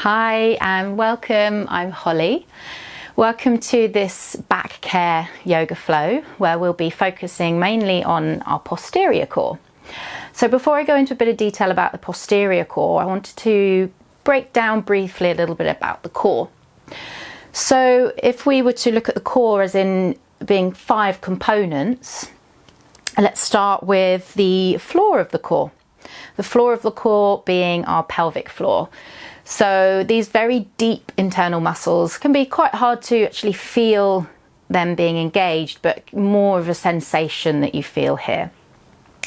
Hi and welcome, I'm Holly. Welcome to this back care yoga flow where we'll be focusing mainly on our posterior core. So before I go into a bit of detail about the posterior core, I wanted to break down briefly a little bit about the core. So if we were to look at the core as in being 5 components, let's start with the floor of the core. The floor of the core being our pelvic floor. So these very deep internal muscles can be quite hard to actually feel them being engaged, but more of a sensation that you feel here.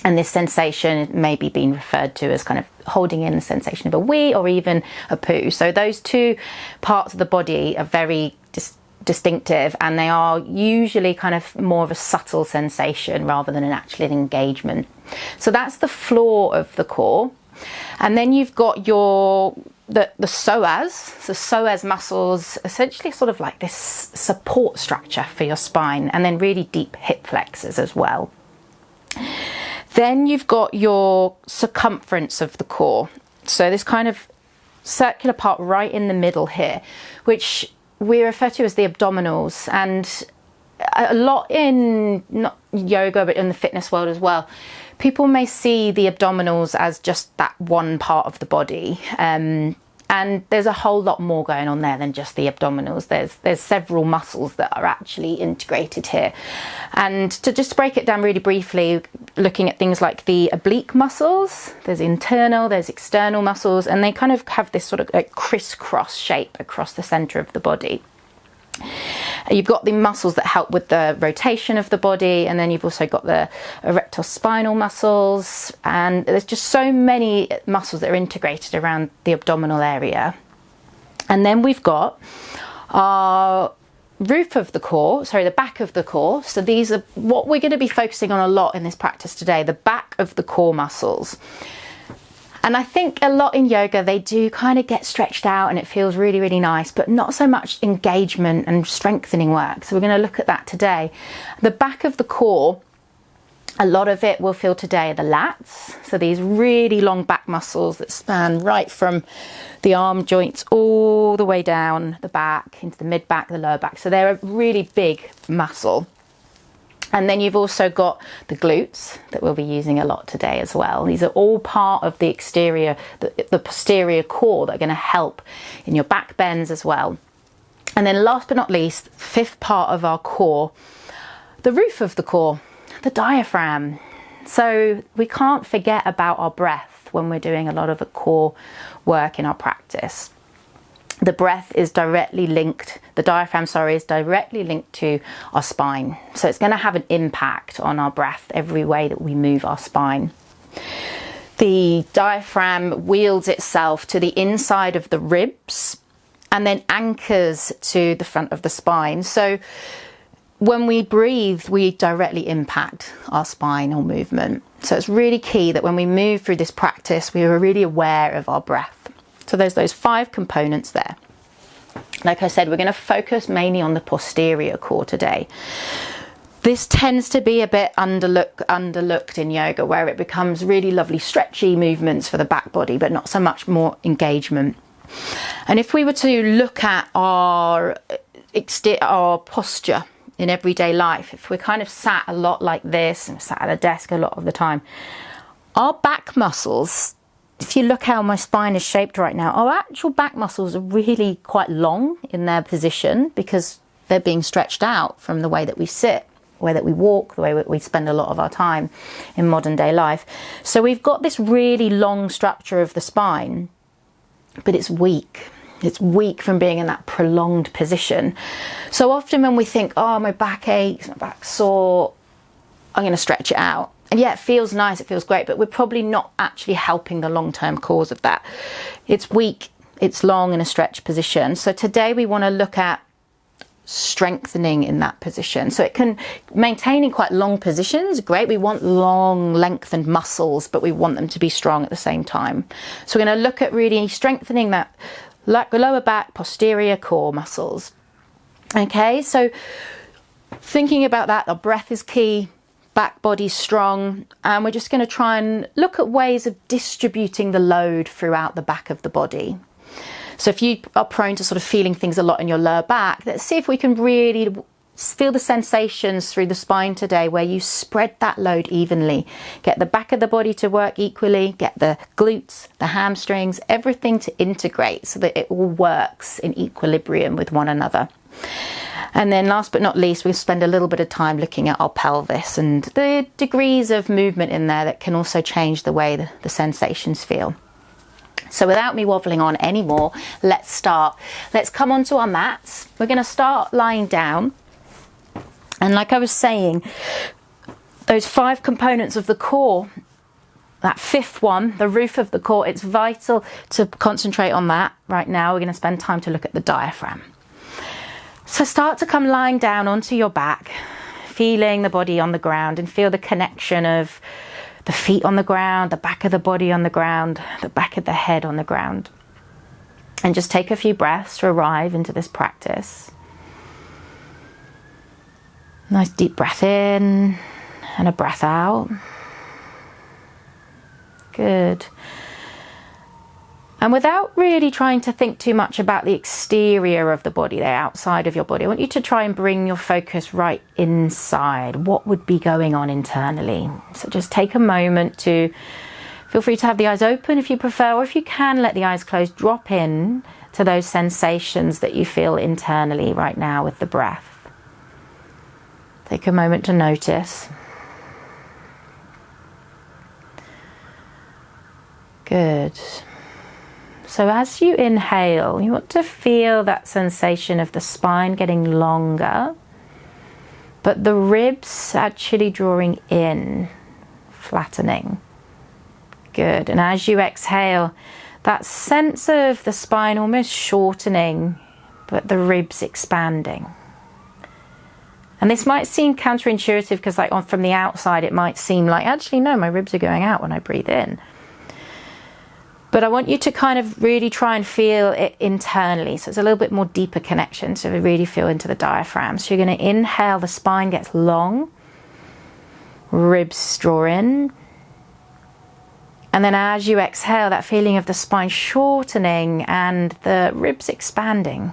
And this sensation may be being referred to as kind of holding in the sensation of a wee or even a poo. So those two parts of the body are very distinctive, and they are usually kind of more of a subtle sensation rather than an engagement. So that's the floor of the core. And then you've got the psoas. The psoas muscles, essentially sort of like this support structure for your spine, and then really deep hip flexors as well. Then you've got your circumference of the core. So this kind of circular part right in the middle here, which we refer to as the abdominals, and a lot in not yoga but in the fitness world as well, people may see the abdominals as just that one part of the body, and there's a whole lot more going on there than just the abdominals. There's several muscles that are actually integrated here. And to just break it down really briefly, looking at things like the oblique muscles, there's internal, there's external muscles, and they kind of have this sort of like crisscross shape across the center of the body. You've got the muscles that help with the rotation of the body, and then you've also got the erector spinal muscles, and there's just so many muscles that are integrated around the abdominal area. And then we've got our roof of the core, the back of the core. So these are what we're going to be focusing on a lot in this practice today, the back of the core muscles. And I think a lot in yoga, they do kind of get stretched out and it feels really, really nice, but not so much engagement and strengthening work. So we're going to look at that today. The back of the core, a lot of it we'll feel today are the lats. So these really long back muscles that span right from the arm joints all the way down the back into the mid back, the lower back. So they're a really big muscle. And then you've also got the glutes that we'll be using a lot today as well. These are all part of the exterior, the posterior core that are going to help in your back bends as well. And then last but not least, 5th part of our core, the roof of the core, the diaphragm. So we can't forget about our breath when we're doing a lot of the core work in our practice. The breath is directly linked, the diaphragm, is directly linked to our spine. So it's going to have an impact on our breath every way that we move our spine. The diaphragm wields itself to the inside of the ribs and then anchors to the front of the spine. So when we breathe, we directly impact our spinal movement. So it's really key that when we move through this practice, we are really aware of our breath. So there's those 5 components there. Like I said, we're going to focus mainly on the posterior core today. This tends to be a bit underlooked in yoga, where it becomes really lovely stretchy movements for the back body, but not so much more engagement. And if we were to look at our posture in everyday life, if we're kind of sat a lot like this and sat at a desk a lot of the time, our back muscles, if you look how my spine is shaped right now, our actual back muscles are really quite long in their position because they're being stretched out from the way that we sit, the way that we walk, the way that we spend a lot of our time in modern day life. So we've got this really long structure of the spine, but it's weak. It's weak from being in that prolonged position. So often when we think, oh, my back aches, my back's sore, I'm going to stretch it out. And yeah, it feels nice, it feels great, but we're probably not actually helping the long-term cause of that. It's weak, it's long in a stretched position. So today we want to look at strengthening in that position. So it can maintain in quite long positions, great. We want long, lengthened muscles, but we want them to be strong at the same time. So we're going to look at really strengthening that lower back, posterior core muscles. Okay, so thinking about that, our breath is key. Back body strong, and we're just going to try and look at ways of distributing the load throughout the back of the body. So if you are prone to sort of feeling things a lot in your lower back, let's see if we can really feel the sensations through the spine today, where you spread that load evenly. Get the back of the body to work equally, get the glutes, the hamstrings, everything to integrate so that it all works in equilibrium with one another. And then last but not least, we'll spend a little bit of time looking at our pelvis and the degrees of movement in there that can also change the way the sensations feel. So without me waffling on anymore, let's start. Let's come onto our mats. We're going to start lying down. And like I was saying, those 5 components of the core, that 5th one, the roof of the core, it's vital to concentrate on that. Right now, we're going to spend time to look at the diaphragm. So start to come lying down onto your back, feeling the body on the ground, and feel the connection of the feet on the ground, the back of the body on the ground, the back of the head on the ground. And just take a few breaths to arrive into this practice. Nice deep breath in and a breath out. Good. And without really trying to think too much about the exterior of the body, the outside of your body, I want you to try and bring your focus right inside. What would be going on internally? So just take a moment to feel free to have the eyes open if you prefer, or if you can, let the eyes close. Drop in to those sensations that you feel internally right now with the breath. Take a moment to notice. Good. So as you inhale, you want to feel that sensation of the spine getting longer, but the ribs actually drawing in, flattening. Good. And as you exhale, that sense of the spine almost shortening, but the ribs expanding. And this might seem counterintuitive because from the outside it might seem like, actually no, my ribs are going out when I breathe in. But I want you to kind of really try and feel it internally. So it's a little bit more deeper connection to really feel into the diaphragm. So you're going to inhale, the spine gets long, ribs draw in. And then as you exhale, that feeling of the spine shortening and the ribs expanding.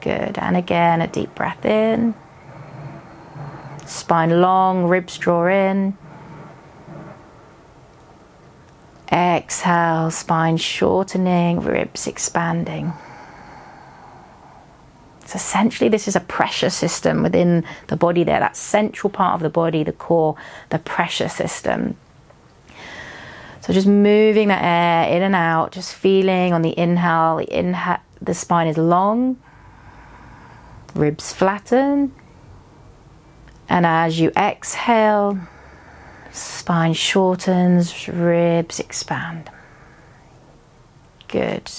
Good. And again, a deep breath in. Spine long, ribs draw in. Exhale, spine shortening, ribs expanding. So essentially this is a pressure system within the body there, that central part of the body, the core, the pressure system. So just moving that air in and out, just feeling on the inhale, the spine is long, ribs flatten, and as you exhale, spine shortens, ribs expand. Good.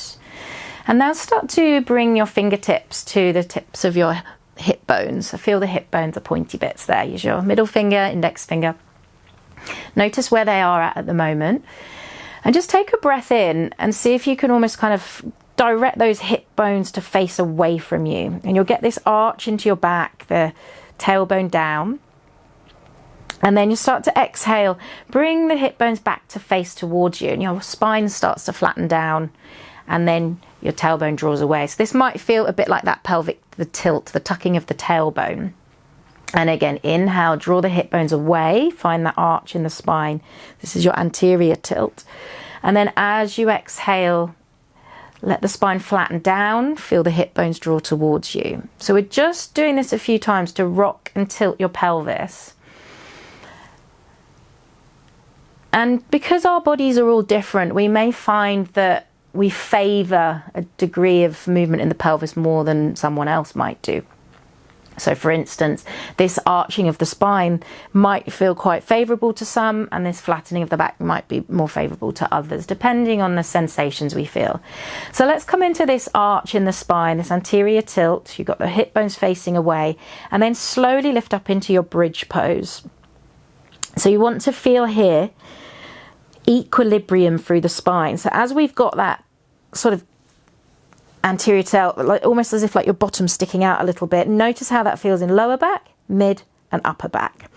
And now start to bring your fingertips to the tips of your hip bones. So feel the hip bones, the pointy bits there. Use your middle finger, index finger. Notice where they are at the moment. And just take a breath in and see if you can almost kind of direct those hip bones to face away from you. And you'll get this arch into your back, the tailbone down. And then you start to exhale, bring the hip bones back to face towards you, and your spine starts to flatten down, and then your tailbone draws away. So this might feel a bit like that the tilt, the tucking of the tailbone. And again, inhale, draw the hip bones away, find that arch in the spine. This is your anterior tilt. And then as you exhale, let the spine flatten down, feel the hip bones draw towards you. So we're just doing this a few times to rock and tilt your pelvis. And because our bodies are all different, we may find that we favour a degree of movement in the pelvis more than someone else might do. So for instance, this arching of the spine might feel quite favourable to some, and this flattening of the back might be more favourable to others, depending on the sensations we feel. So let's come into this arch in the spine, this anterior tilt. You've got the hip bones facing away, and then slowly lift up into your bridge pose. So you want to feel here equilibrium through the spine. So as we've got that sort of anterior tilt, like almost as if like your bottom's sticking out a little bit, notice how that feels in lower back, mid and upper back.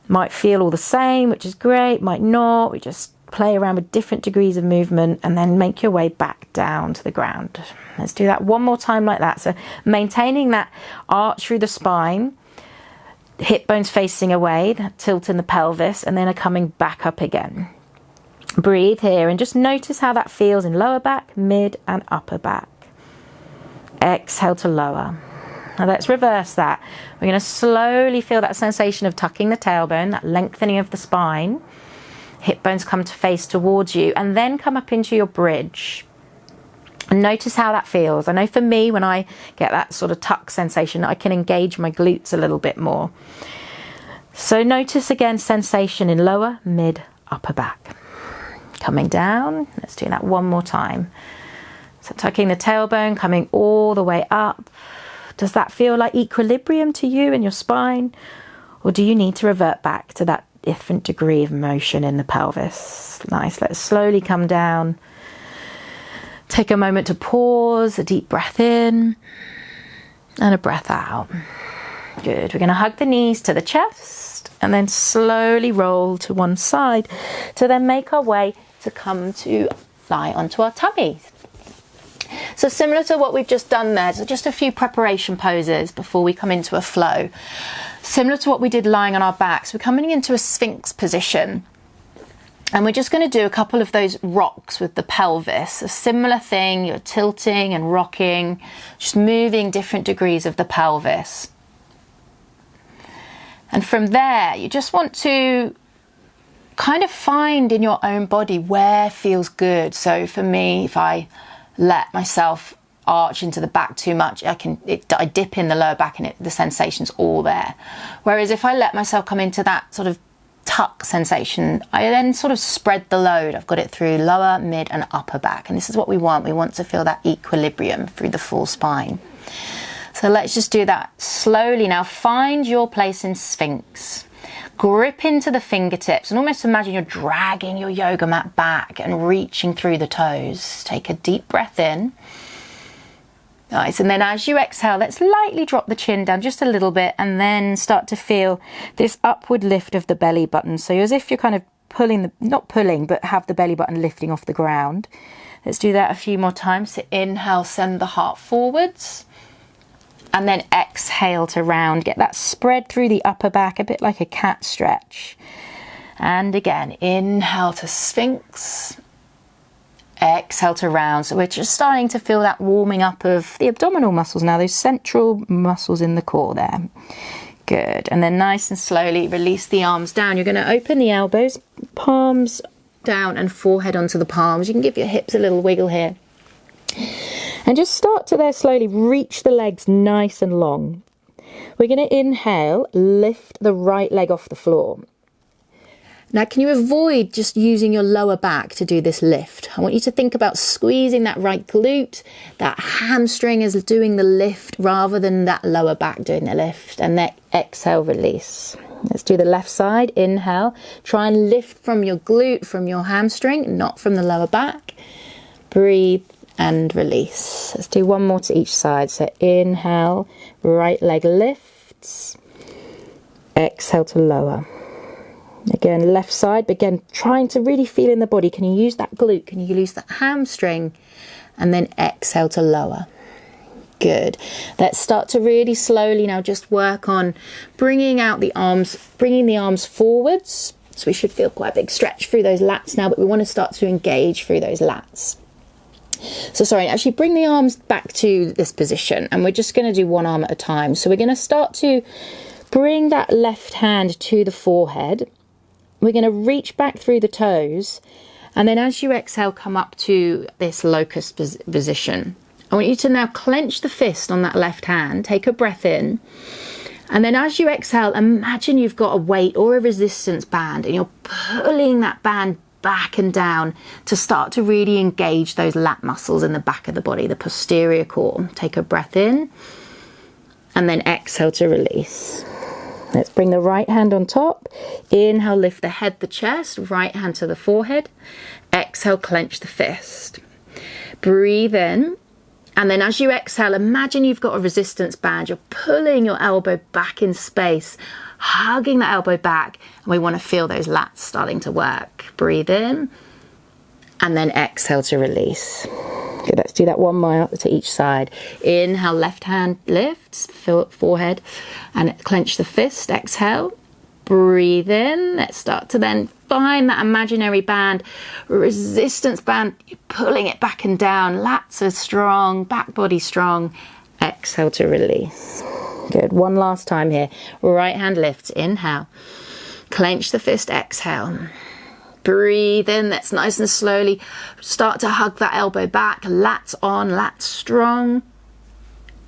Might feel all the same, which is great, might not. We just play around with different degrees of movement, and then make your way back down to the ground. Let's do that one more time like that. So maintaining that arch through the spine, hip bones facing away, that tilt in the pelvis, and then are coming back up again. Breathe here and just notice how that feels in lower back, mid and upper back. Exhale to lower. Now let's reverse that. We're going to slowly feel that sensation of tucking the tailbone, that lengthening of the spine. Hip bones come to face towards you, and then come up into your bridge. And notice how that feels. I know for me, when I get that sort of tuck sensation, I can engage my glutes a little bit more. So notice again sensation in lower, mid, upper back. Coming down, let's do that one more time. So tucking the tailbone, coming all the way up. Does that feel like equilibrium to you in your spine? Or do you need to revert back to that different degree of motion in the pelvis? Nice, let's slowly come down. Take a moment to pause, a deep breath in and a breath out. Good, we're going to hug the knees to the chest and then slowly roll to one side to then make our way to come to lie onto our tummies. So similar to what we've just done there, so just a few preparation poses before we come into a flow. Similar to what we did lying on our backs, we're coming into a Sphinx position. And we're just going to do a couple of those rocks with the pelvis. A similar thing, you're tilting and rocking, just moving different degrees of the pelvis. And from there, you just want to kind of find in your own body where feels good. So for me, if I let myself arch into the back too much, I dip in the lower back and the sensation's all there. Whereas if I let myself come into that sort of tuck sensation, I then sort of spread the load. I've got it through lower, mid and upper back. And this is what we want. We want to feel that equilibrium through the full spine. So let's just do that slowly now. Find your place in Sphinx. Grip into the fingertips and almost imagine you're dragging your yoga mat back and reaching through the toes. Take a deep breath in. Nice, and then as you exhale, let's lightly drop the chin down just a little bit and then start to feel this upward lift of the belly button. So as if you're kind of pulling, not pulling, but have the belly button lifting off the ground. Let's do that a few more times. So inhale, send the heart forwards. And then exhale to round. Get that spread through the upper back, a bit like a cat stretch. And again, inhale to Sphinx. Exhale to round. So we're just starting to feel that warming up of the abdominal muscles now, those central muscles in the core there. Good. And then nice and slowly release the arms down. You're going to open the elbows, palms down and forehead onto the palms. You can give your hips a little wiggle here. And just start to there slowly reach the legs nice and long. We're going to inhale, lift the right leg off the floor. Now, can you avoid just using your lower back to do this lift? I want you to think about squeezing that right glute. That hamstring is doing the lift rather than that lower back doing the lift. And then exhale, release. Let's do the left side. Inhale. Try and lift from your glute, from your hamstring, not from the lower back. Breathe and release. Let's do one more to each side. So inhale, right leg lifts. Exhale to lower. Again, left side, but again, trying to really feel in the body. Can you use that glute? Can you use that hamstring? And then exhale to lower. Good. Let's start to really slowly now just work on bringing out the arms, bringing the arms forwards. So we should feel quite a big stretch through those lats now, but we want to start to engage through those lats. So sorry, actually bring the arms back to this position and we're just going to do one arm at a time. So we're going to start to bring that left hand to the forehead. We're going to reach back through the toes and then as you exhale come up to this locust position. I want you to now clench the fist on that left hand, take a breath in and then as you exhale imagine you've got a weight or a resistance band and you're pulling that band back and down to start to really engage those lat muscles in the back of the body, the posterior core. Take a breath in and then exhale to release. Let's bring the right hand on top. Inhale, lift the head, the chest, right hand to the forehead. Exhale, clench the fist. Breathe in And then as you exhale, imagine you've got a resistance band. You're pulling your elbow back in space, hugging the elbow back. And we want to feel those lats starting to work. Breathe in and then exhale to release. Good, let's do that one more to each side. Inhale, left hand lifts, forehead, and clench the fist. Exhale. Breathe in. Let's start to then find that imaginary band, resistance band. You're pulling it back and down. Lats are strong, back body strong. Exhale to release. Good. One last time here. Right hand lifts. Inhale. Clench the fist. Exhale. Breathe in. That's nice and slowly. Start to hug that elbow back. Lats on, lats strong.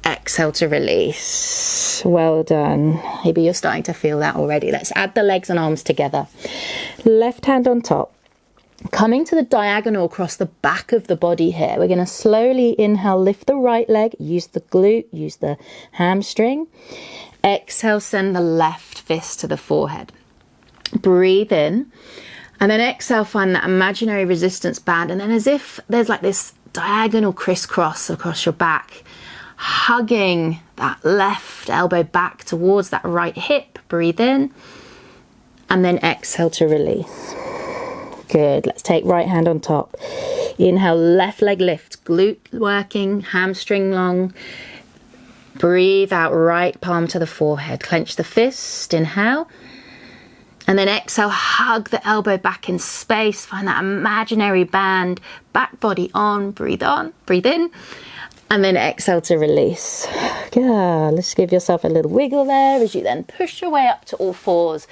Exhale to release. Well done. Maybe you're starting to feel that already. Let's add the legs and arms together. Left hand on top. Coming to the diagonal across the back of the body here. We're going to slowly inhale, lift the right leg, use the glute, use the hamstring. Exhale, send the left fist to the forehead. Breathe in. And then exhale, find that imaginary resistance band. And then as if there's like this diagonal crisscross across your back, hugging that left elbow back towards that right hip. Breathe in and then exhale to release. Good. Let's take right hand on top. Inhale, left leg lift, glute working, hamstring long. Breathe out, right palm to the forehead. Clench the fist. Inhale. And then exhale, hug the elbow back in space. Find that imaginary band, back body on, breathe in. And then exhale to release. Yeah, let's give yourself a little wiggle there as you then push your way up to all fours.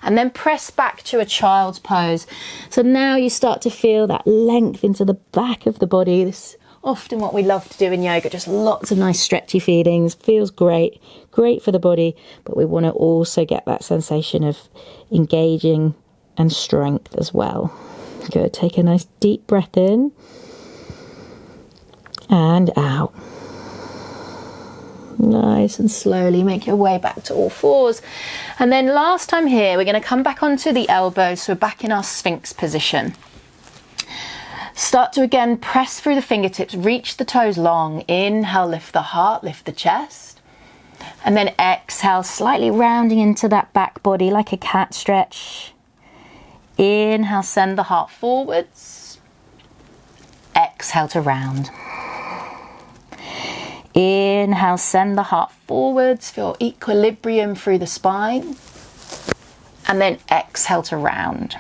And then press back to a child's pose. So now you start to feel that length into the back of the body. This is often what we love to do in yoga. Just lots of nice stretchy feelings. Feels great. Great for the body. But we want to also get that sensation of engaging and strength as well. Good. Take a nice deep breath in. And out. Nice and slowly make your way back to all fours. And then last time here, we're going to come back onto the elbows. So we're back in our Sphinx position. Start to again press through the fingertips, reach the toes long. Inhale, lift the heart, lift the chest. And then exhale, slightly rounding into that back body like a cat stretch. Inhale, send the heart forwards. Exhale to round. Inhale, send the heart forwards, feel equilibrium through the spine. And then exhale to round.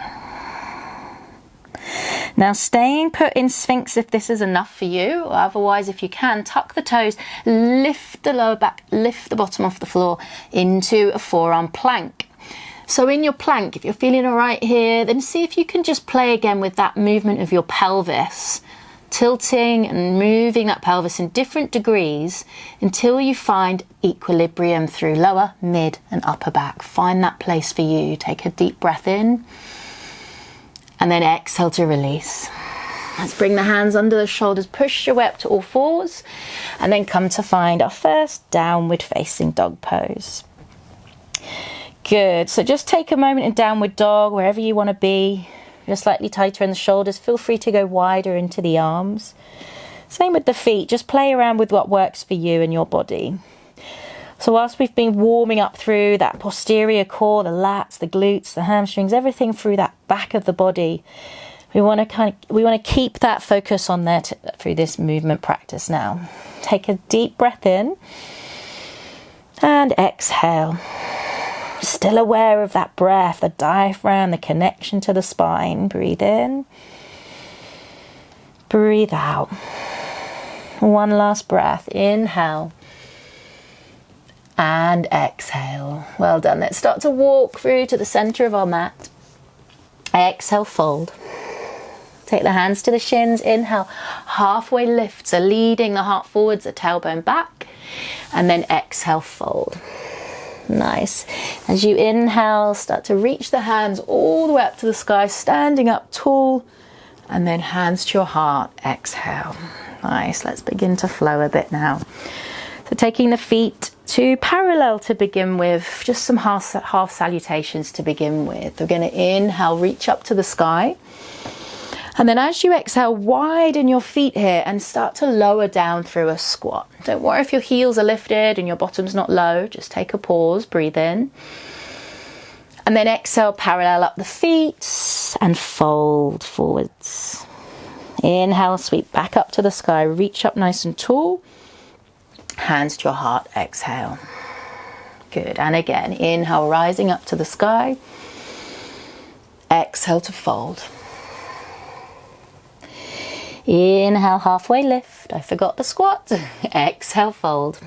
Now staying put in Sphinx if this is enough for you, or otherwise if you can, tuck the toes, lift the lower back, lift the bottom off the floor into a forearm plank. So in your plank, if you're feeling all right here, then see if you can just play again with that movement of your pelvis. Tilting and moving that pelvis in different degrees until you find equilibrium through lower, mid and upper back. Find that place for you. Take a deep breath in and then exhale to release. Let's bring the hands under the shoulders, push your way up to all fours and then come to find our first downward facing dog pose. Good. So just take a moment in downward dog, wherever you want to be. You're slightly tighter in the shoulders. Feel free to go wider into the arms. Same with the feet. Just play around with what works for you and your body. So whilst we've been warming up through that posterior core, the lats, the glutes, the hamstrings, everything through that back of the body, we want to keep that focus on there through this movement practice now. Take a deep breath in and exhale. Still aware of that breath, the diaphragm, the connection to the spine. Breathe in. Breathe out. One last breath. Inhale. And exhale. Well done. Let's start to walk through to the center of our mat. Exhale, fold. Take the hands to the shins. Inhale. Halfway lift. So leading the heart forwards, the tailbone back. And then exhale, fold. Nice. As you inhale, start to reach the hands all the way up to the sky, standing up tall, and then hands to your heart. Exhale. Nice. Let's begin to flow a bit now. So taking the feet to parallel to begin with, just some half salutations to begin with. We're going to inhale, reach up to the sky. And then as you exhale, widen your feet here and start to lower down through a squat. Don't worry if your heels are lifted and your bottom's not low. Just take a pause, breathe in. And then exhale, parallel up the feet and fold forwards. Inhale, sweep back up to the sky. Reach up nice and tall. Hands to your heart, exhale. Good. And again, inhale, rising up to the sky. Exhale to fold. Inhale, halfway lift. I forgot the squat. Exhale, fold.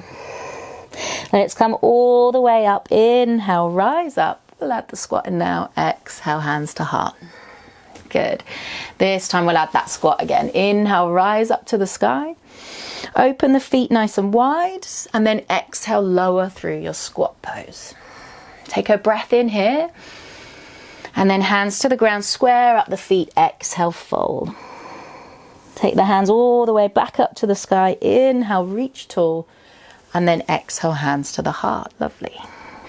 Let's come all the way up. Inhale, rise up. We'll add the squat in now. Exhale, hands to heart. Good. This time we'll add that squat again. Inhale, rise up to the sky. Open the feet nice and wide. And then exhale, lower through your squat pose. Take a breath in here. And then hands to the ground, square up the feet. Exhale, fold. Take the hands all the way back up to the sky. Inhale, reach tall. And then exhale, hands to the heart. Lovely.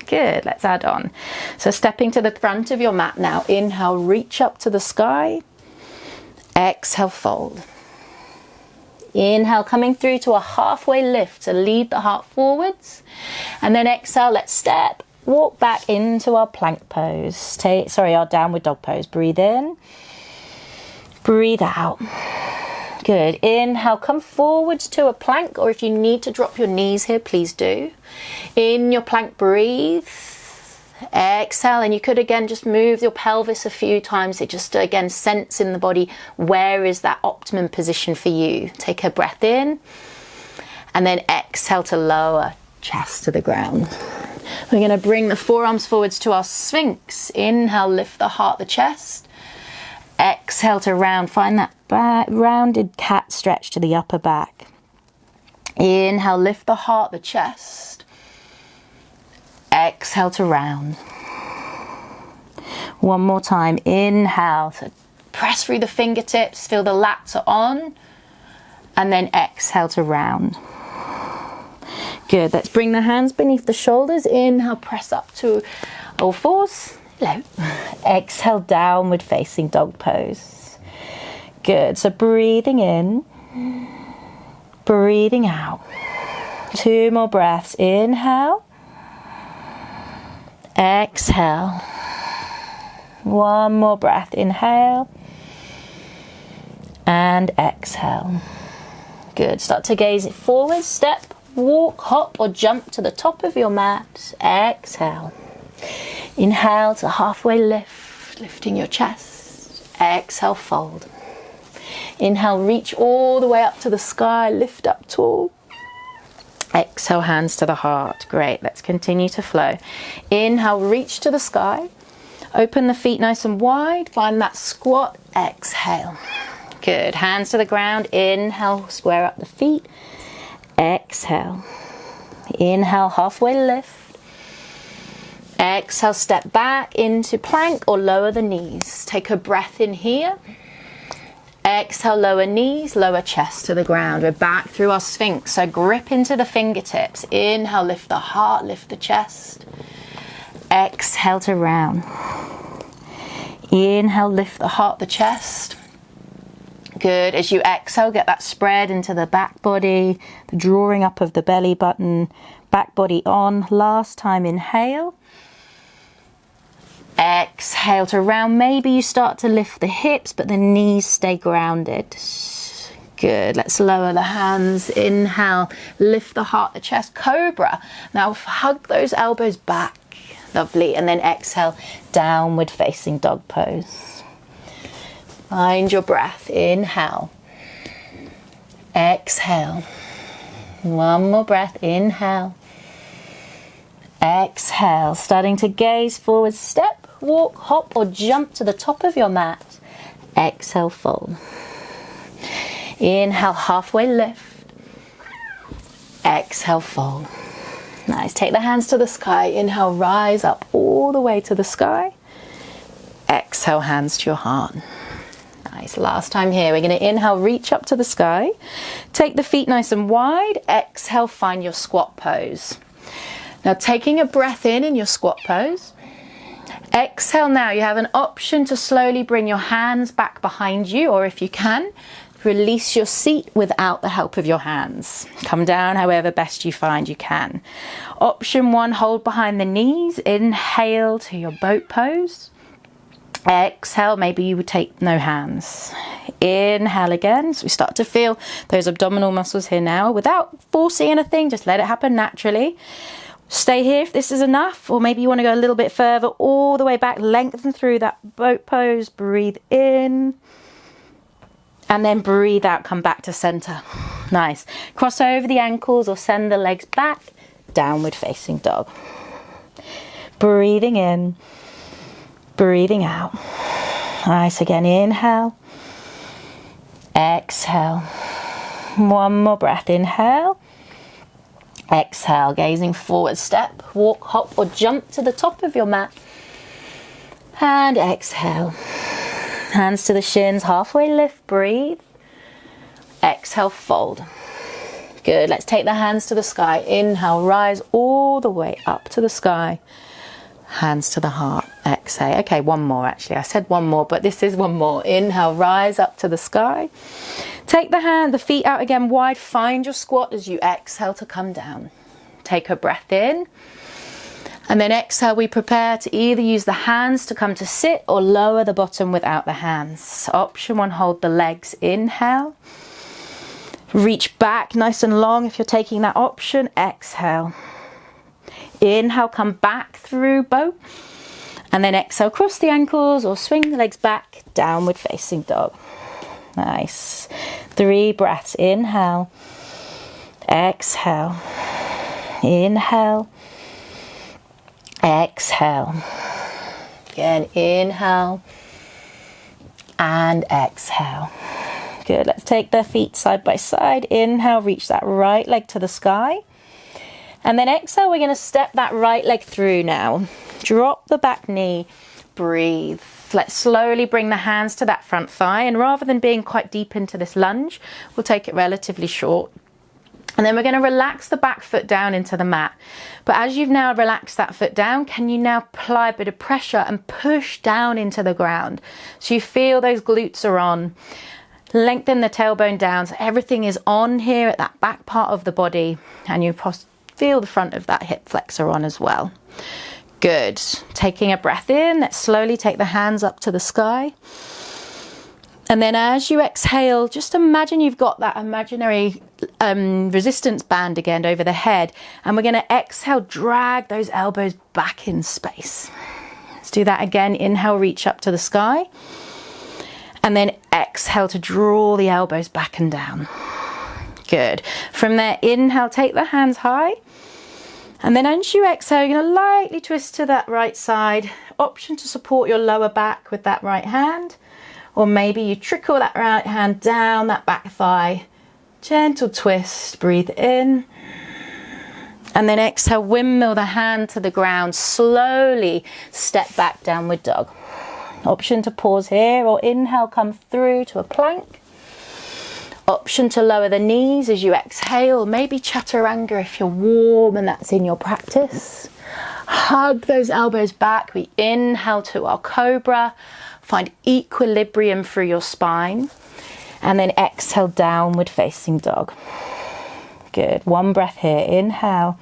Good, let's add on. So stepping to the front of your mat now. Inhale, reach up to the sky. Exhale, fold. Inhale, coming through to a halfway lift to lead the heart forwards. And then exhale, let's step, walk back into our plank pose. Our downward dog pose. Breathe in. Breathe out. Good. Inhale, come forwards to a plank, or if you need to drop your knees here, please do. In your plank, breathe. Exhale, and you could again just move your pelvis a few times. It just again sense in the body, where is that optimum position for you. Take a breath in, and then exhale to lower chest to the ground. We're going to bring the forearms forwards to our Sphinx. Inhale, lift the heart, the chest. Exhale to round. Find that rounded cat stretch to the upper back. Inhale, lift the heart, the chest. Exhale to round. One more time. Inhale to press through the fingertips, feel the lats are on. And then exhale to round. Good. Let's bring the hands beneath the shoulders. Inhale, press up to all fours. Low. Exhale, downward facing dog pose. Good. So breathing in, breathing out. 2 more breaths. Inhale. Exhale. 1 more breath. Inhale. And exhale. Good. Start to gaze it forward. Step, walk, hop, or jump to the top of your mat. Exhale. Inhale to halfway lift, lifting your chest. Exhale, fold. Inhale, reach all the way up to the sky, lift up tall. Exhale, hands to the heart. Great, let's continue to flow. Inhale, reach to the sky. Open the feet nice and wide. Find that squat. Exhale. Good, hands to the ground. Inhale, square up the feet. Exhale. Inhale, halfway lift. Exhale, step back into plank or lower the knees. Take a breath in here. Exhale, lower knees, lower chest to the ground. We're back through our Sphinx. So grip into the fingertips. Inhale, lift the heart, lift the chest. Exhale to round. Inhale, lift the heart, the chest. Good. As you exhale, get that spread into the back body, the drawing up of the belly button, back body on. Last time, inhale. Exhale to round. Maybe you start to lift the hips, but the knees stay grounded. Good. Let's lower the hands. Inhale, lift the heart, the chest. Cobra. Now hug those elbows back. Lovely. And then exhale, downward facing dog pose. Find your breath. Inhale. Exhale. 1 more breath. Inhale. Exhale. Starting to gaze forward. Step, walk, hop, or jump to the top of your mat. Exhale, fold. Inhale, halfway lift. Exhale, fold. Nice. Take the hands to the sky. Inhale, rise up all the way to the sky. Exhale, hands to your heart. Nice. Last time here. We're going to inhale, reach up to the sky. Take the feet nice and wide. Exhale, find your squat pose. Now taking a breath in your squat pose. Exhale now. You have an option to slowly bring your hands back behind you, or if you can, release your seat without the help of your hands. Come down however best you find you can. Option 1, hold behind the knees. Inhale to your boat pose. Exhale, maybe you would take no hands. Inhale again, so we start to feel those abdominal muscles here now without forcing anything, just let it happen naturally. Stay here if this is enough, or maybe you want to go a little bit further, all the way back, lengthen through that boat pose, breathe in, and then breathe out, come back to center. Nice. Cross over the ankles or send the legs back, downward facing dog. Breathing in, breathing out. Nice, again, inhale, exhale. One more breath, inhale, exhale, gazing forward, step, walk, hop or jump to the top of your mat. And exhale. Hands to the shins, halfway lift, breathe. Exhale, fold. Good, let's take the hands to the sky. Inhale, rise all the way up to the sky. Hands to the heart, exhale. Okay, one more actually. I said one more, but this is one more. Inhale, rise up to the sky. Take the feet out again wide. Find your squat as you exhale to come down. Take a breath in. And then exhale, we prepare to either use the hands to come to sit or lower the bottom without the hands. Option 1, hold the legs. Inhale. Reach back nice and long if you're taking that option. Exhale. Inhale, come back through boat. And then exhale, cross the ankles or swing the legs back, downward facing dog. Nice. 3 breaths. Inhale. Exhale. Inhale. Exhale. Again, inhale. And exhale. Good. Let's take the feet side by side. Inhale, reach that right leg to the sky. And then exhale, we're going to step that right leg through now. Drop the back knee, breathe. Let's slowly bring the hands to that front thigh. And rather than being quite deep into this lunge, we'll take it relatively short. And then we're going to relax the back foot down into the mat. But as you've now relaxed that foot down, can you now apply a bit of pressure and push down into the ground? So you feel those glutes are on. Lengthen the tailbone down so everything is on here at that back part of the body. And you feel the front of that hip flexor on as well. Good. Taking a breath in, let's slowly take the hands up to the sky. And then as you exhale, just imagine you've got that imaginary resistance band again over the head. And we're going to exhale, drag those elbows back in space. Let's do that again. Inhale, reach up to the sky. And then exhale to draw the elbows back and down. Good. From there, inhale, take the hands high. And then as you exhale, you're going to lightly twist to that right side. Option to support your lower back with that right hand. Or maybe you trickle that right hand down that back thigh. Gentle twist, breathe in. And then exhale, windmill the hand to the ground. Slowly step back, downward dog. Option to pause here or inhale, come through to a plank. Option to lower the knees as you exhale, maybe chaturanga if you're warm and that's in your practice. Hug those elbows back. We inhale to our cobra. Find equilibrium through your spine. And then exhale, downward facing dog. Good. One breath here. Inhale.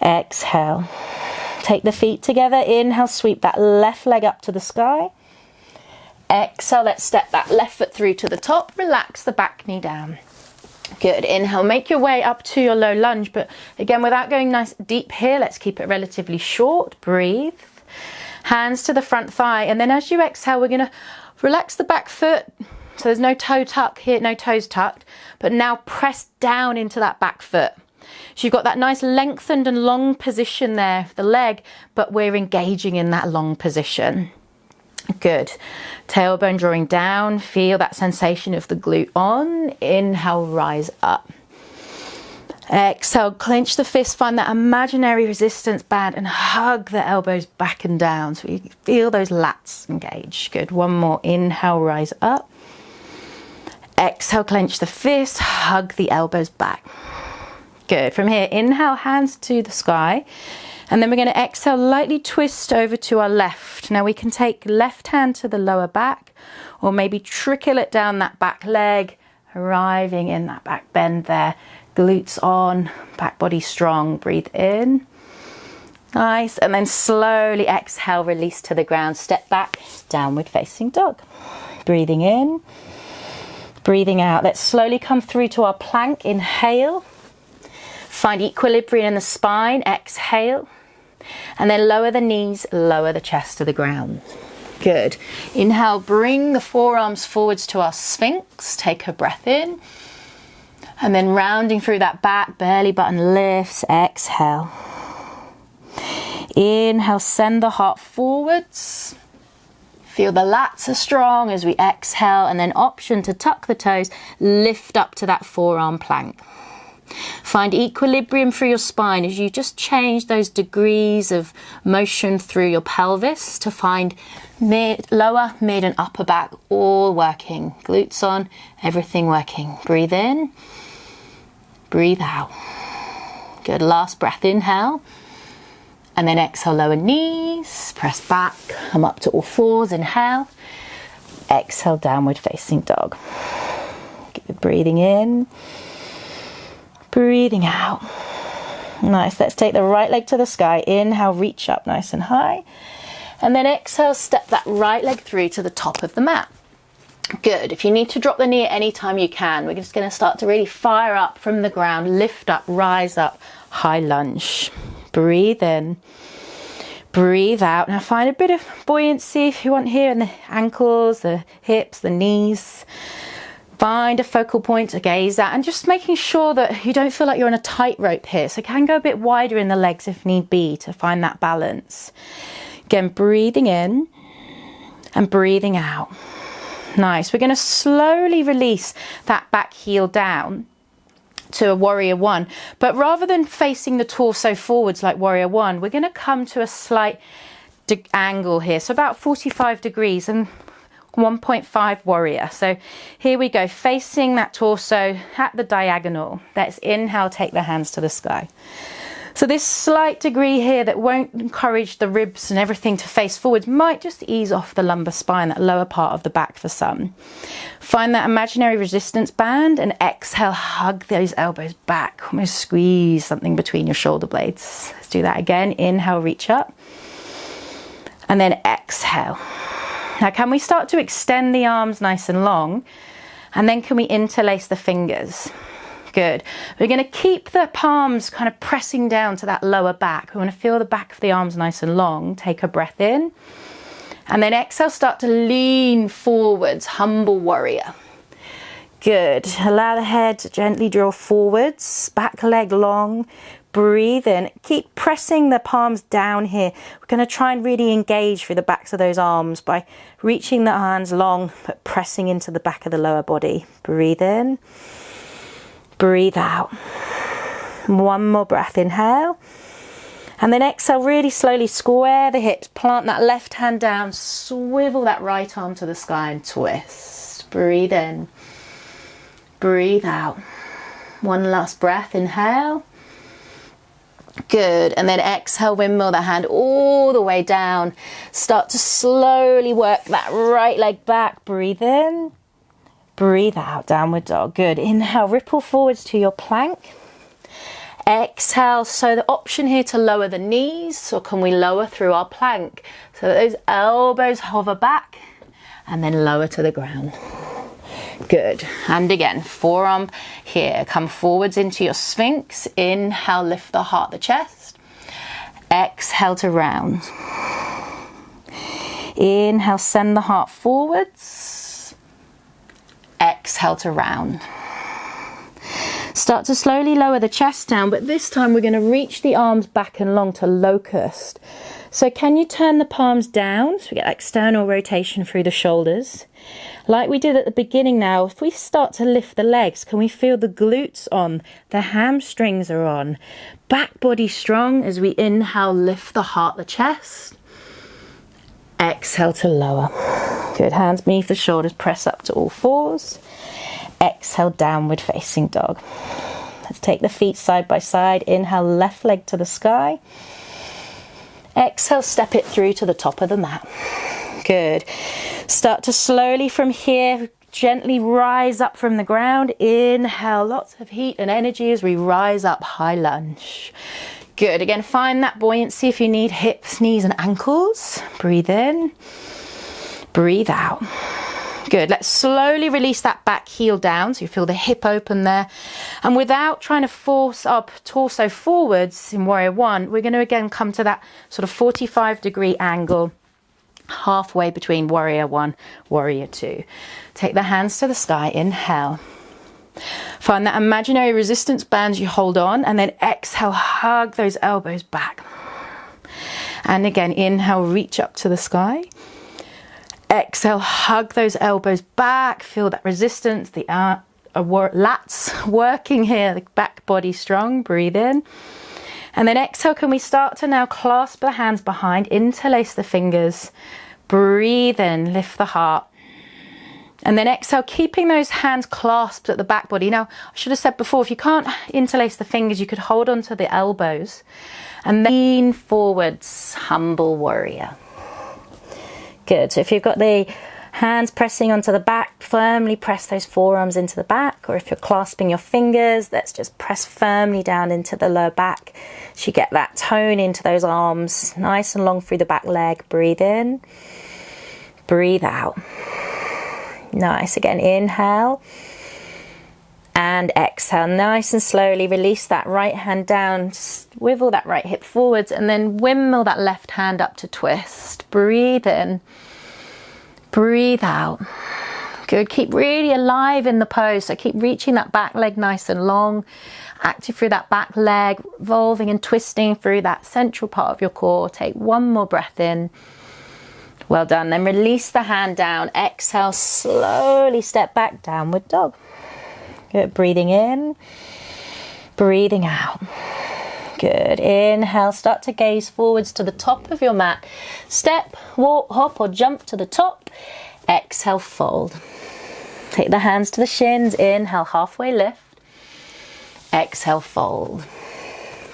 Exhale. Take the feet together. Inhale, sweep that left leg up to the sky. Exhale, let's step that left foot through to the top. Relax the back knee down. Good. Inhale, make your way up to your low lunge. But again, without going nice deep here, let's keep it relatively short. Breathe. Hands to the front thigh. And then as you exhale, we're going to relax the back foot. So there's no toe tuck here, no toes tucked. But now press down into that back foot. So you've got that nice lengthened and long position there for the leg, but we're engaging in that long position. Good. Tailbone drawing down. Feel that sensation of the glute on. Inhale, rise up. Exhale, clench the fist, find that imaginary resistance band and hug the elbows back and down. So you feel those lats engage. Good. One more. Inhale, rise up. Exhale, clench the fist, hug the elbows back. Good. From here, inhale, hands to the sky. And then we're going to exhale, lightly twist over to our left. Now we can take left hand to the lower back, or maybe trickle it down that back leg, arriving in that back bend there. Glutes on, back body strong. Breathe in. Nice. And then slowly exhale, release to the ground. Step back, downward facing dog. Breathing in, breathing out. Let's slowly come through to our plank. Inhale. Find equilibrium in the spine. Exhale. And then lower the knees, lower the chest to the ground. Good. Inhale, bring the forearms forwards to our Sphinx. Take a breath in. And then rounding through that back, belly button lifts. Exhale. Inhale, send the heart forwards. Feel the lats are strong as we exhale, and then option to tuck the toes, lift up to that forearm plank. Find equilibrium through your spine as you just change those degrees of motion through your pelvis to find lower, mid and upper back all working. Glutes on, everything working. Breathe in, breathe out. Good, last breath, inhale. And then exhale, lower knees, press back, come up to all fours, inhale. Exhale, downward facing dog. Keep breathing in, breathing out. Nice, let's take the right leg to the sky. Inhale, reach up nice and high. And then exhale, step that right leg through to the top of the mat. Good, if you need to drop the knee at any time you can. We're just gonna start to really fire up from the ground, lift up, rise up, high lunge. Breathe in, breathe out. Now find a bit of buoyancy if you want here in the ankles, the hips, the knees. Find a focal point to gaze at, and just making sure that you don't feel like you're on a tightrope here. So can go a bit wider in the legs if need be to find that balance. Again, breathing in and breathing out. Nice. We're going to slowly release that back heel down to a warrior one, but rather than facing the torso forwards like warrior one, we're going to come to a slight angle here, so about 45 degrees and 1.5 warrior. So here we go, facing that torso at the diagonal. Let's inhale, take the hands to the sky. So this slight degree here that won't encourage the ribs and everything to face forwards might just ease off the lumbar spine, that lower part of the back for some. Find that imaginary resistance band and exhale, hug those elbows back, almost squeeze something between your shoulder blades. Let's do that again. Inhale, reach up. And then exhale. Now can we start to extend the arms nice and long? And then can we interlace the fingers? Good. We're going to keep the palms kind of pressing down to that lower back. We want to feel the back of the arms nice and long. Take a breath in. And then exhale, start to lean forwards, humble warrior. Good. Allow the head to gently draw forwards, back leg long. Breathe in. Keep pressing the palms down here. We're going to try and really engage through the backs of those arms by reaching the hands long, but pressing into the back of the lower body. Breathe in. Breathe out. One more breath, inhale. And then exhale, really slowly square the hips, plant that left hand down, swivel that right arm to the sky and twist. Breathe in, breathe out. One last breath, inhale. Good, and then exhale, windmill the hand all the way down. Start to slowly work that right leg back. Breathe in. Breathe out, downward dog. Good. Inhale, ripple forwards to your plank. Exhale, so the option here to lower the knees, or can we lower through our plank? So that those elbows hover back and then lower to the ground. Good. And again, forearm here. Come forwards into your Sphinx. Inhale, lift the heart, the chest. Exhale to round. Inhale, send the heart forwards. Exhale to round. Start to slowly lower the chest down, but this time we're going to reach the arms back and long to locust. So can you turn the palms down so we get external rotation through the shoulders? Like we did at the beginning now, if we start to lift the legs, can we feel the glutes on, the hamstrings are on, back body strong as we inhale, lift the heart, the chest. Exhale to lower. Good, hands beneath the shoulders, press up to all fours. Exhale, downward facing dog. Let's take the feet side by side. Inhale, left leg to the sky. Exhale, step it through to the top of the mat. Good. Start to slowly from here, gently rise up from the ground. Inhale, lots of heat and energy as we rise up, high lunge. Good. Again, find that buoyancy if you need hips, knees and ankles. Breathe in, breathe out. Good. Let's slowly release that back heel down so you feel the hip open there. And without trying to force up torso forwards in Warrior One, we're going to again come to that sort of 45-degree angle halfway between Warrior One, Warrior Two. Take the hands to the sky. Inhale. Find that imaginary resistance band you hold on, and then exhale, hug those elbows back. And again, inhale, reach up to the sky. Exhale, hug those elbows back. Feel that resistance, the lats working here, the back body strong. Breathe in. And then exhale, can we start to now clasp the hands behind, interlace the fingers. Breathe in, lift the heart. And then exhale, keeping those hands clasped at the back body. Now, I should have said before, if you can't interlace the fingers, you could hold on to the elbows. And then lean forwards, humble warrior. Good. So if you've got the hands pressing onto the back, firmly press those forearms into the back. Or if you're clasping your fingers, let's just press firmly down into the lower back. So you get that tone into those arms, nice and long through the back leg. Breathe in, breathe out. Nice. Again, inhale and exhale. Nice and slowly release that right hand down, swivel that right hip forwards, and then windmill that left hand up to twist. Breathe in, breathe out. Good. Keep really alive in the pose. So keep reaching that back leg nice and long, active through that back leg, revolving and twisting through that central part of your core. Take one more breath in. Well done. Then release the hand down. Exhale, slowly step back, downward dog. Good. Breathing in, breathing out. Good. Inhale, start to gaze forwards to the top of your mat. Step, walk, hop or jump to the top. Exhale, fold. Take the hands to the shins. Inhale, halfway lift. Exhale, fold.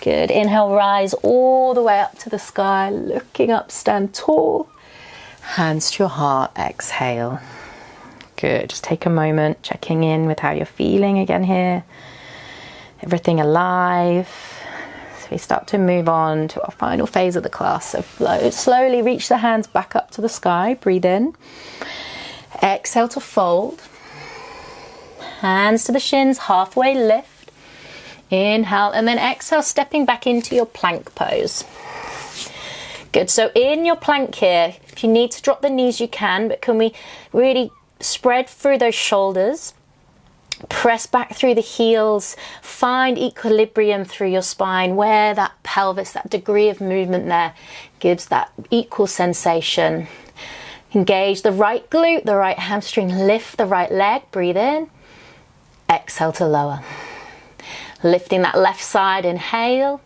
Good. Inhale, rise all the way up to the sky. Looking up, stand tall. Hands to your heart. Exhale. Good. Just take a moment, checking in with how you're feeling again here. Everything alive. So we start to move on to our final phase of the class. So flow, slowly reach the hands back up to the sky. Breathe in. Exhale to fold. Hands to the shins, halfway lift. Inhale, and then exhale, stepping back into your plank pose. Good. So in your plank here, if you need to drop the knees, you can, but can we really spread through those shoulders, press back through the heels, find equilibrium through your spine, where that pelvis, that degree of movement there gives that equal sensation. Engage the right glute, the right hamstring, lift the right leg, breathe in, exhale to lower. Lifting that left side, inhale,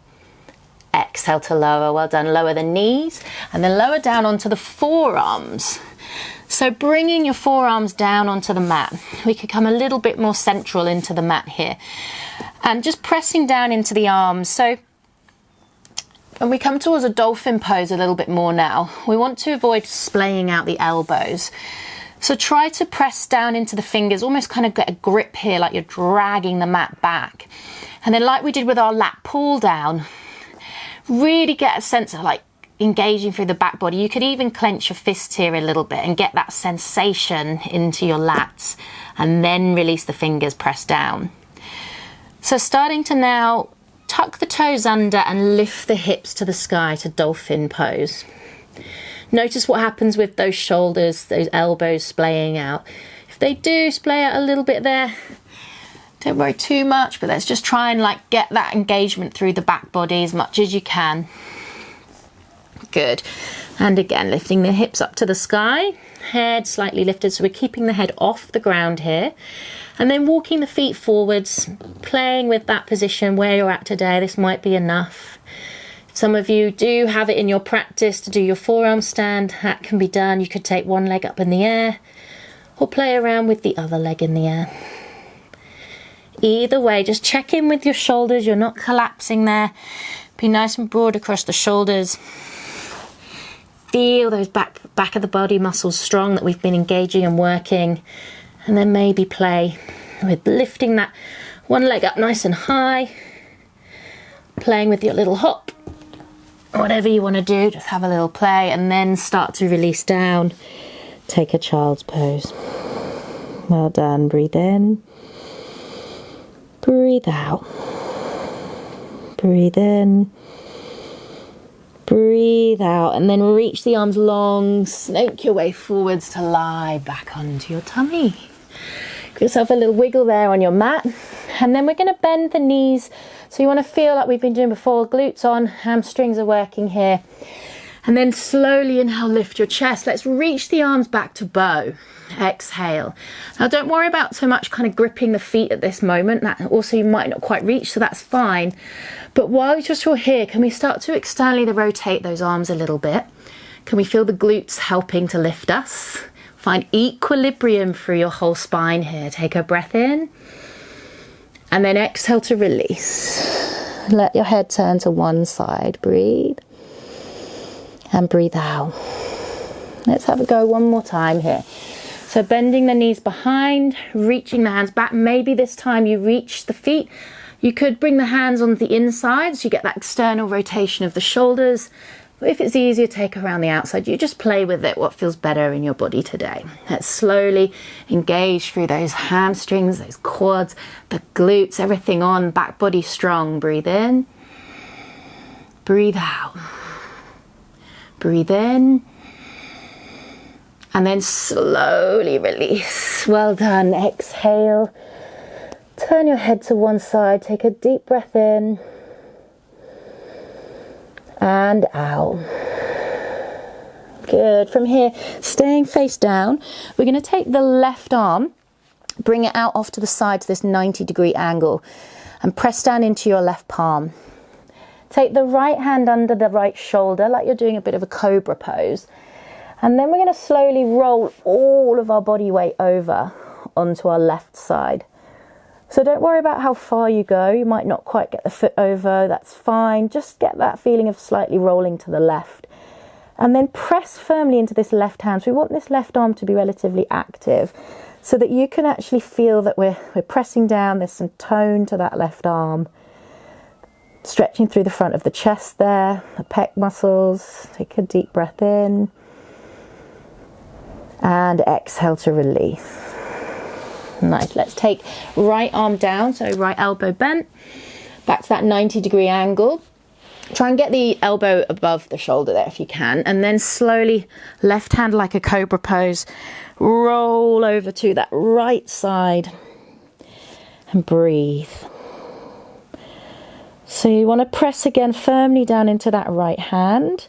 exhale to lower. Well done. Lower the knees and then lower down onto the forearms. So bringing your forearms down onto the mat, we could come a little bit more central into the mat here and just pressing down into the arms. So when we come towards a dolphin pose a little bit more now, we want to avoid splaying out the elbows. So try to press down into the fingers, almost kind of get a grip here like you're dragging the mat back. And then like we did with our lat pull down, really get a sense of like engaging through the back body. You could even clench your fists here a little bit and get that sensation into your lats and then release the fingers, press down. So starting to now tuck the toes under and lift the hips to the sky to dolphin pose. Notice what happens with those shoulders, those elbows splaying out. If they do splay out a little bit there, don't worry too much, but let's just try and like get that engagement through the back body as much as you can. Good. And again, lifting the hips up to the sky, head slightly lifted, so we're keeping the head off the ground here. And then walking the feet forwards, playing with that position where you're at today. This might be enough. Some of you do have it in your practice to do your forearm stand. That can be done. You could take one leg up in the air or play around with the other leg in the air. Either way, just check in with your shoulders. You're not collapsing there. Be nice and broad across the shoulders. feel those back of the body muscles strong that we've been engaging and working. And then maybe play with lifting that one leg up nice and high, playing with your little hop, whatever you want to do, just have a little play, and then start to release down. Take a child's pose. Well done. Breathe in, breathe out, breathe in, breathe out, and then reach the arms long, snake your way forwards to lie back onto your tummy. Give yourself a little wiggle there on your mat, and then we're going to bend the knees. So you want to feel like we've been doing before, glutes on, hamstrings are working here. And then slowly inhale, lift your chest. Let's reach the arms back to bow. Exhale. Now don't worry about so much kind of gripping the feet at this moment. That also you might not quite reach, so that's fine. But while you're here, can we start to externally rotate those arms a little bit? Can we feel the glutes helping to lift us? Find equilibrium through your whole spine here. Take a breath in. And then exhale to release. Let your head turn to one side. Breathe. And breathe out. Let's have a go one more time here. So bending the knees behind, reaching the hands back. Maybe this time you reach the feet. You could bring the hands on the inside so you get that external rotation of the shoulders. But if it's easier, take around the outside. You just play with it, what feels better in your body today. Let's slowly engage through those hamstrings, those quads, the glutes, everything on, back body strong. Breathe in, breathe out. Breathe in, and then slowly release. Well done. Exhale. Turn your head to one side. Take a deep breath in and out. Good. From here, staying face down, we're going to take the left arm, bring it out off to the side to this 90-degree angle, and press down into your left palm. Take the right hand under the right shoulder, like you're doing a bit of a cobra pose. And then we're going to slowly roll all of our body weight over onto our left side. So don't worry about how far you go. You might not quite get the foot over. That's fine. Just get that feeling of slightly rolling to the left. And then press firmly into this left hand. So we want this left arm to be relatively active so that you can actually feel that we're pressing down. There's some tone to that left arm. Stretching through the front of the chest there, the pec muscles. Take a deep breath in. And exhale to release. Nice. Let's take right arm down, so right elbow bent. Back to that 90-degree angle. Try and get the elbow above the shoulder there if you can. And then slowly, left hand like a cobra pose. Roll over to that right side. And breathe. So you want to press again firmly down into that right hand.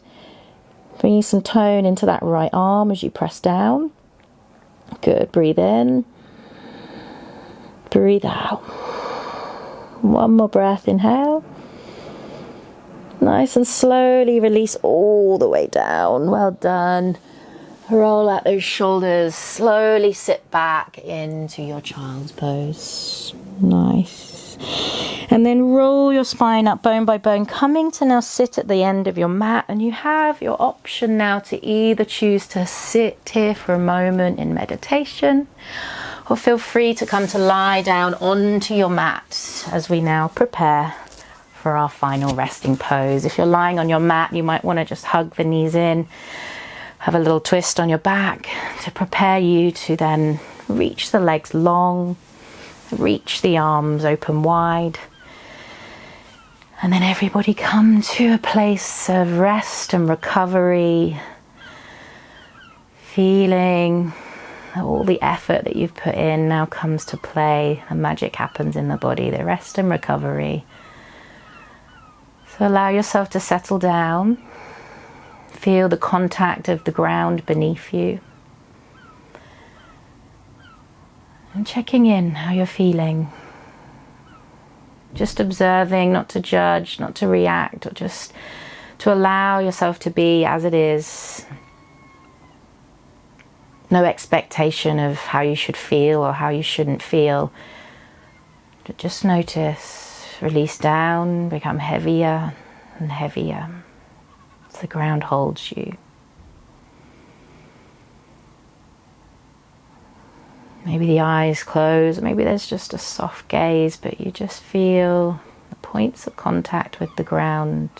Bringing some tone into that right arm as you press down. Good. Breathe in. Breathe out. One more breath. Inhale. Nice and slowly release all the way down. Well done. Roll out those shoulders. Slowly sit back into your child's pose. Nice. And then roll your spine up bone by bone, coming to now sit at the end of your mat. And you have your option now to either choose to sit here for a moment in meditation, or feel free to come to lie down onto your mat as we now prepare for our final resting pose. If you're lying on your mat, you might want to just hug the knees in, have a little twist on your back to prepare you to then reach the legs long, reach the arms open wide. And then everybody come to a place of rest and recovery, feeling all the effort that you've put in now comes to play. The magic happens in the body, the rest and recovery. So allow yourself to settle down. Feel the contact of the ground beneath you. And checking in how you're feeling. Just observing, not to judge, not to react, or just to allow yourself to be as it is. No expectation of how you should feel or how you shouldn't feel. But just notice, release down, become heavier and heavier as the ground holds you. Maybe the eyes close, maybe there's just a soft gaze, but you just feel the points of contact with the ground.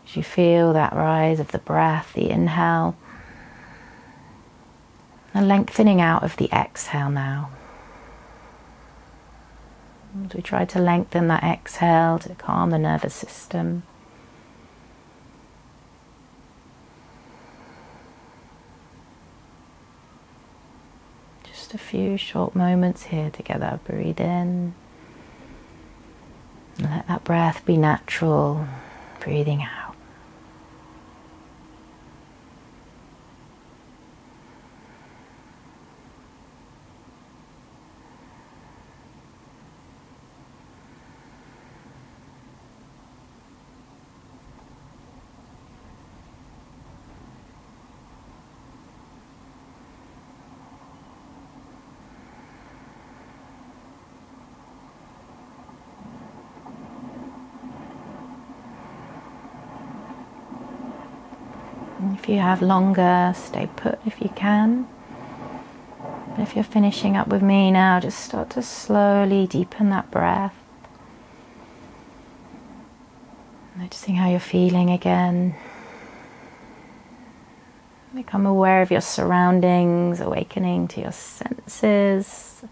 As you feel that rise of the breath, the inhale, and lengthening out of the exhale now. As we try to lengthen that exhale to calm the nervous system. Just a few short moments here together. Breathe in. And let that breath be natural. Breathing out. If you have longer, stay put if you can. But if you're finishing up with me now, just start to slowly deepen that breath. Noticing how you're feeling again. Become aware of your surroundings, awakening to your senses.